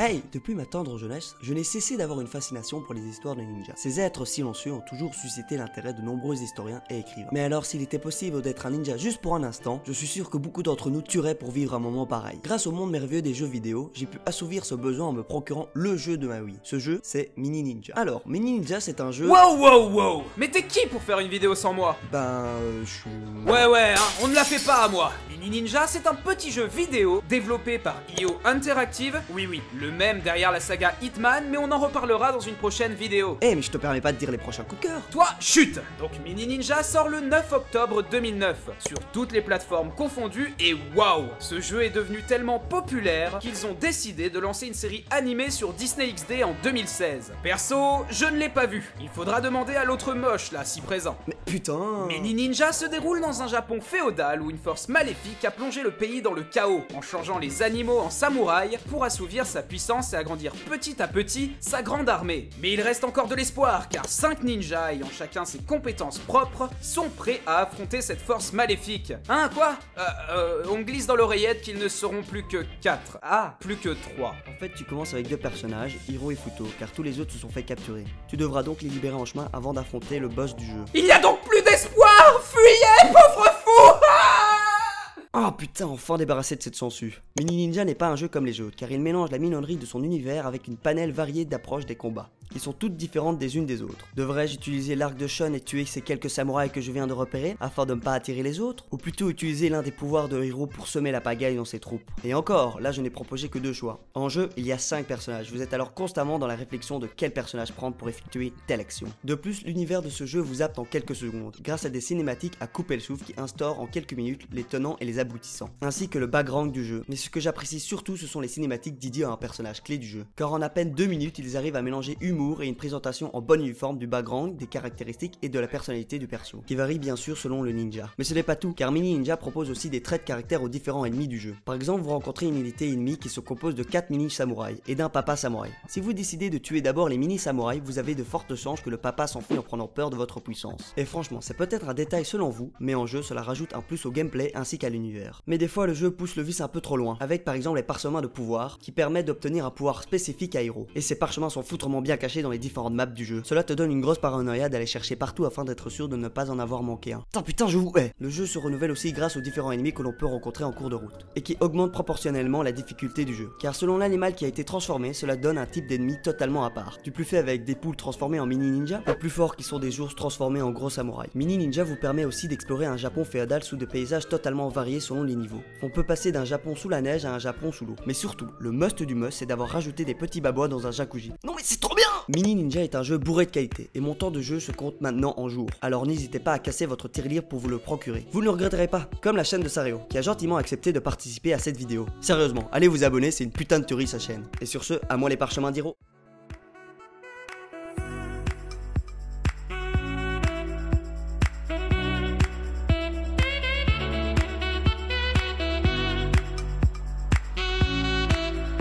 Hey, depuis ma tendre jeunesse, je n'ai cessé d'avoir une fascination pour les histoires de ninjas. Ces êtres silencieux ont toujours suscité l'intérêt de nombreux historiens et écrivains. Mais alors s'il était possible d'être un ninja juste pour un instant, je suis sûr que beaucoup d'entre nous tueraient pour vivre un moment pareil. Grâce au monde merveilleux des jeux vidéo, j'ai pu assouvir ce besoin en me procurant le jeu de ma vie. Ce jeu, c'est Mini Ninja. Alors, Mini Ninja, c'est un jeu... Wow. Mais t'es qui pour faire une vidéo sans moi? Je suis... Ouais, hein, on ne la fait pas à moi. Mini Ninja, c'est un petit jeu vidéo développé par IO Interactive. Oui, le même derrière la saga Hitman, mais on en reparlera dans une prochaine vidéo. Eh, mais je te permets pas de dire les prochains coups de cœur. Toi, chut! Donc Mini Ninja sort le 9 octobre 2009, sur toutes les plateformes confondues, et waouh! Ce jeu est devenu tellement populaire qu'ils ont décidé de lancer une série animée sur Disney XD en 2016. Perso, je ne l'ai pas vu. Il faudra demander à l'autre moche, là, si présent. Mais putain... Mini Ninja se déroule dans un Japon féodal où une force maléfique a plongé le pays dans le chaos, en changeant les animaux en samouraïs pour assouvir sa puissance et agrandir petit à petit sa grande armée. Mais il reste encore de l'espoir, car 5 ninjas ayant chacun ses compétences propres sont prêts à affronter cette force maléfique. Hein, quoi? On glisse dans l'oreillette qu'ils ne seront plus que 4. Ah, plus que 3. En fait, tu commences avec 2 personnages, Hiro et Futo, car tous les autres se sont fait capturer. Tu devras donc les libérer en chemin avant d'affronter le boss du jeu. Il y a donc plus d'espoir! Fuyez, pauvre fou! Oh putain, enfin débarrassé de cette sangsue. Mini Ninja n'est pas un jeu comme les autres, car il mélange la minauderie de son univers avec une panel variée d'approches des combats, qui sont toutes différentes des unes des autres. Devrais-je utiliser l'arc de Shun et tuer ces quelques samouraïs que je viens de repérer, afin de ne pas attirer les autres? Ou plutôt utiliser l'un des pouvoirs de Hiro pour semer la pagaille dans ses troupes? Et encore, là je n'ai proposé que 2 choix. En jeu, il y a 5 personnages, vous êtes alors constamment dans la réflexion de quel personnage prendre pour effectuer telle action. De plus, l'univers de ce jeu vous zappe en quelques secondes, grâce à des cinématiques à couper le souffle qui instaurent en quelques minutes les tenants et les aboutissants, ainsi que le background du jeu. Mais ce que j'apprécie surtout, ce sont les cinématiques dédiées à un personnage clé du jeu, car en à peine 2 minutes, ils arrivent à mélanger humour et une présentation en bonne uniforme du background, des caractéristiques et de la personnalité du perso, qui varie bien sûr selon le ninja. Mais ce n'est pas tout, car Mini Ninja propose aussi des traits de caractère aux différents ennemis du jeu. Par exemple, vous rencontrez une unité ennemie qui se compose de 4 mini samouraïs et d'un papa samouraï. Si vous décidez de tuer d'abord les mini samouraïs, vous avez de fortes chances que le papa s'enfuit en prenant peur de votre puissance. Et franchement, c'est peut-être un détail selon vous, mais en jeu, cela rajoute un plus au gameplay ainsi qu'à l'univers. Mais des fois, le jeu pousse le vice un peu trop loin, avec par exemple les parchemins de pouvoir, qui permettent d'obtenir un pouvoir spécifique à Hiro. Et ces parchemins sont foutrement bien cachés dans les différentes maps du jeu. Cela te donne une grosse paranoïa d'aller chercher partout afin d'être sûr de ne pas en avoir manqué un. Putain, je vous hais. Le jeu se renouvelle aussi grâce aux différents ennemis que l'on peut rencontrer en cours de route, et qui augmentent proportionnellement la difficulté du jeu. Car selon l'animal qui a été transformé, cela donne un type d'ennemi totalement à part. Du plus fait avec des poules transformées en mini ninja, aux plus forts qui sont des ours transformés en gros samouraïs. Mini Ninja vous permet aussi d'explorer un Japon féodal sous des paysages totalement variés selon les niveaux. On peut passer d'un Japon sous la neige à un Japon sous l'eau. Mais surtout, le must du must, c'est d'avoir rajouté des petits babouas dans un jacuzzi. Non mais c'est trop bien! Mini Ninja est un jeu bourré de qualité, et mon temps de jeu se compte maintenant en jours. Alors n'hésitez pas à casser votre tirelire pour vous le procurer. Vous ne le regretterez pas, comme la chaîne de Sareo, qui a gentiment accepté de participer à cette vidéo. Sérieusement, allez vous abonner, c'est une putain de tuerie sa chaîne. Et sur ce, à moi les parchemins d'Hiro.